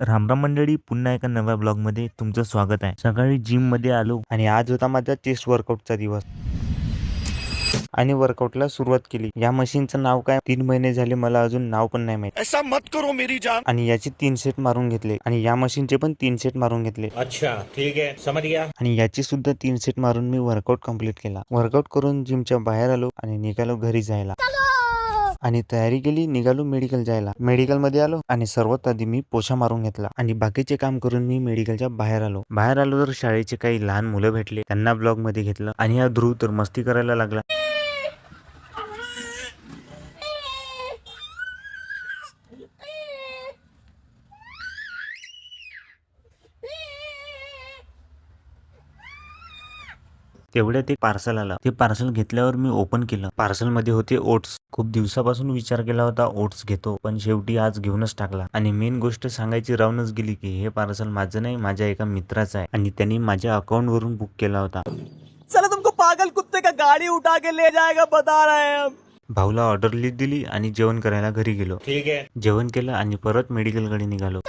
रामराम मंडळी, पुन्हा एका नव्या ब्लॉगमध्ये तुमचं स्वागत आहे. सकाळी जिम मध्ये आलो आणि आज होता माझा चेस्ट वर्कआउटचा दिवस आणि वर्कआउटला सुरुवात केली. या मशीनचं नाव काय 3 महिने झाले मला अजून नाव पण नाही माहित. ऐसा मत करो मेरी जान. आणि याचे 3 सेट मारून घेतले आणि या मशीनचे पण 3 सेट मारून घेतले. अच्छा ठीक है, समझ गया. आणि याची सुद्धा 3 सेट मारून मी वर्कआउट कंप्लीट केला. वर्कआउट करून जिमच्या बाहेर आलो आणि निघालो घरी जायला. आणि तयारी केली, निघालो मेडिकल जायला. मेडिकल मध्ये आलो आणि सर्वात आधी मी पोछा मारून घेतला आणि बाकीचे काम करून मी मेडिकलच्या बाहेर आलो. बाहेर आलो तर शाळेचे काही लहान मुलं भेटले, त्यांना ब्लॉग मध्ये घेतलं आणि हा ध्रुव तर मस्ती करायला लागला. तेवढ्यात एक पार्सल आलं. ते पार्सल घेतल्यावर मी ओपन केलं. पार्सल मध्ये होते ओट्स. खूप दिवसापासून विचार केला होता ओट्स घेतो, पण शेवटी आज घेऊनच टाकला. आणि मेन गोष्ट सांगायची राहूनच गेली की हे पार्सल माझं नाही, माझ्या एका मित्राचं आहे आणि त्यांनी माझ्या अकाउंट वरून बुक केला होता. चला तुमको पागल कुत्ते का गाड़ी उठा के ले जाएगा, बता रहे हैं हम. भाऊला ऑर्डर लिहित दिली आणि जेवण करायला घरी गेलो. ठीक है. जेवण केलं आणि परत मेडिकलकडे निघालो.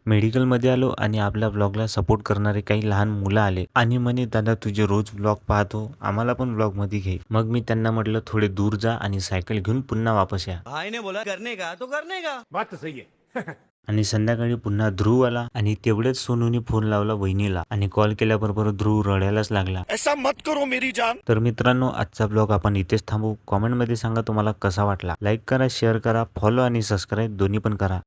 मेडिकल मध्ये आलो आणि आपल्या ब्लॉगला सपोर्ट करणारे काही लहान मुलं आले आणि म्हणे दादा तुझे रोज ब्लॉग पाहतो, आम्हाला पण ब्लॉग मध्ये घे. मग मी त्यांना म्हटलं थोडे दूर जा आणि सायकल घेऊन पुन्हा वापस या. भाई ने बोला करने का तो करने का. बात तो सही है. आणि संध्याकाळी पुन्हा ध्रुव आला आणि तेवढेच सोनूने फोन लावला वहिनीला आणि कॉल केल्याबरोबर ध्रुव रडायलाच लागला. ऐसा मत करो मेरी जान. तर मित्रांनो, आजचा ब्लॉग आपण इथेच थांबू. कॉमेंट मध्ये सांगा तुम्हाला कसा वाटला. लाईक करा, शेअर करा, फॉलो आणि सबस्क्राईब दोन्ही पण करा.